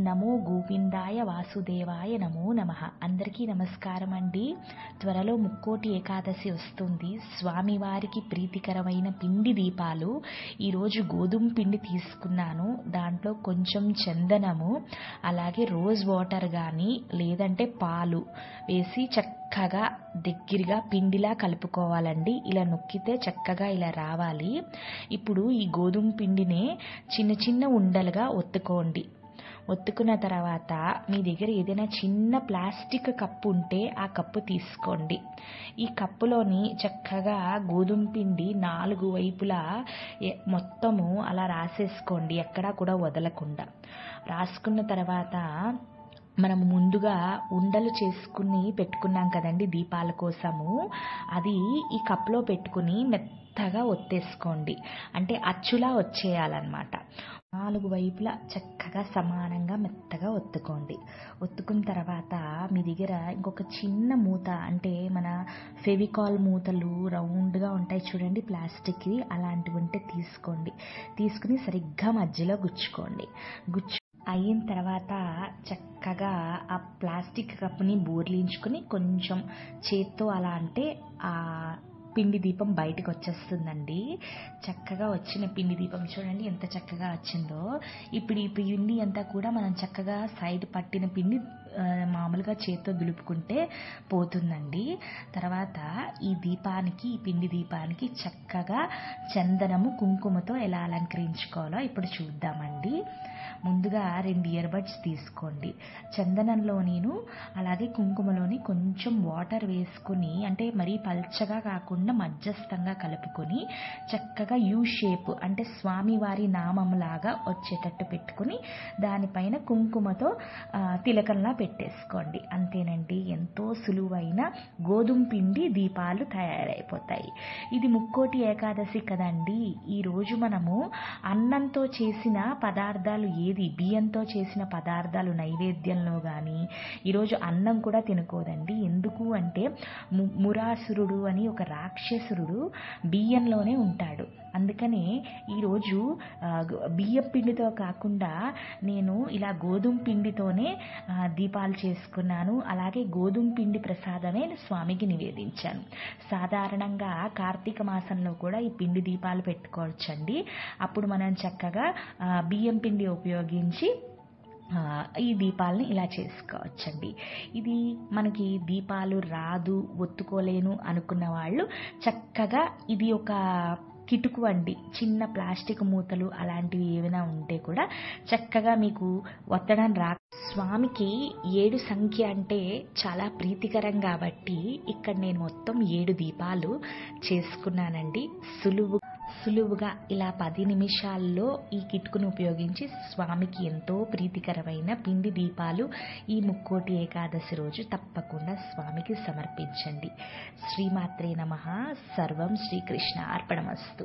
నమో గోవిందాయ వాసుదేవాయ నమో నమః. అందరికీ నమస్కారం అండి. త్వరలో ముక్కోటి ఏకాదశి వస్తుంది. స్వామివారికి ప్రీతికరమైన పిండి దీపాలు ఈరోజు గోధుమ పిండి తీసుకున్నాను. దాంట్లో కొంచెం చందనము, అలాగే రోజ్ వాటర్ కానీ లేదంటే పాలు వేసి చక్కగా దగ్గరగా పిండిలా కలుపుకోవాలండి. ఇలా నొక్కితే చక్కగా ఇలా రావాలి. ఇప్పుడు ఈ గోధుమ పిండినే చిన్న చిన్న ఉండలుగా ఒత్తుకోండి. ఒత్తుకున్న తర్వాత మీ దగ్గర ఏదైనా చిన్న ప్లాస్టిక్ కప్పు ఉంటే ఆ కప్పు తీసుకోండి. ఈ కప్పులోని చక్కగా గోధుమ పిండి 4 వైపులా మొత్తము అలా రాసేసుకోండి, ఎక్కడా కూడా వదలకుండా. రాసుకున్న తర్వాత మనం ముందుగా ఉండలు చేసుకుని పెట్టుకున్నాం కదండి దీపాల కోసము, అది ఈ కప్లో పెట్టుకుని మెత్తగా ఒత్తేసుకోండి. అంటే అచ్చులా వచ్చేయాలన్నమాట. 4 వైపులా చక్కగా సమానంగా మెత్తగా ఒత్తుకోండి. ఒత్తుకున్న తర్వాత మీ దగ్గర ఇంకొక చిన్న మూత, అంటే మన ఫెవికాల్ మూతలు రౌండ్గా ఉంటాయి చూడండి ప్లాస్టిక్వి, అలాంటివి ఉంటే తీసుకోండి. తీసుకుని సరిగ్గా మధ్యలో గుచ్చుకోండి. అయిన తర్వాత చక్కగా ఆ ప్లాస్టిక్ కప్ని బోర్లించుకొని కొంచెం చేత్తో అలా అంటే ఆ పిండి దీపం బయటకు వచ్చేస్తుందండి. చక్కగా వచ్చిన పిండి దీపం చూడండి ఎంత చక్కగా వచ్చిందో. ఇప్పుడు ఈ పిండి అంతా కూడా మనం చక్కగా సైడ్ పట్టిన పిండి మామూలుగా చేత్తో దులుపుకుంటే పోతుందండి. తర్వాత ఈ పిండి దీపానికి చక్కగా చందనము కుంకుమతో ఎలా అలంకరించుకోవాలో ఇప్పుడు చూద్దామండి. ముందుగా 2 ఇయర్ బడ్స్ తీసుకోండి. చందనంలోనూ అలాగే కుంకుమలోని కొంచెం వాటర్ వేసుకుని, అంటే మరీ పల్చగా కాకుండా మధ్యస్థంగా కలుపుకొని చక్కగా యూ షేప్, అంటే స్వామివారి నామంలాగా వచ్చేటట్టు పెట్టుకుని దానిపైన కుంకుమతో తిలకంలా పెట్టేసుకోండి. అంతేనండి, ఎంతో సులువైన గోధుమ పిండి దీపాలు తయారైపోతాయి. ఇది ముక్కోటి ఏకాదశి కదండి. ఈరోజు మనము అన్నంతో చేసిన పదార్థాలు బియ్యంతో చేసిన పదార్థాలు నైవేద్యంలో కానీ ఈరోజు అన్నం కూడా తినకూడదండి. ఎందుకు అంటే మురాసురుడు అని ఒక రాక్షసుడు బియ్యంలోనే ఉంటాడు. అందుకనే ఈరోజు బియ్యం పిండితో కాకుండా నేను ఇలా గోధుమ పిండితోనే దీపాలు చేసుకున్నాను. అలాగే గోధుమ పిండి ప్రసాదమే స్వామికి నివేదించాను. సాధారణంగా కార్తీక మాసంలో కూడా ఈ పిండి దీపాలు పెట్టుకోవచ్చండి. అప్పుడు మనం చక్కగా బియ్యం పిండి ఉపయోగించి ఈ దీపాలని ఇలా చేసుకోవచ్చండి. ఇది మనకి దీపాలు రాదు, ఒత్తుకోలేను అనుకున్న వాళ్ళు చక్కగా ఇది ఒక కిటుకు అండి. చిన్న ప్లాస్టిక్ మూతలు అలాంటివి ఏమైనా ఉంటే కూడా చక్కగా మీకు ఒత్తడం స్వామికి 7 సంఖ్య అంటే చాలా ప్రీతికరం కాబట్టి ఇక్కడ నేను మొత్తం 7 దీపాలు చేసుకున్నానండి. సులువుగా ఇలా 10 నిమిషాల్లో ఈ కిటుకును ఉపయోగించి స్వామికి ఎంతో ప్రీతికరమైన పిండి దీపాలు ఈ ముక్కోటి ఏకాదశి రోజు తప్పకుండా స్వామికి సమర్పించండి. శ్రీమాత్రే నమః. సర్వం శ్రీకృష్ణ అర్పణమస్తు.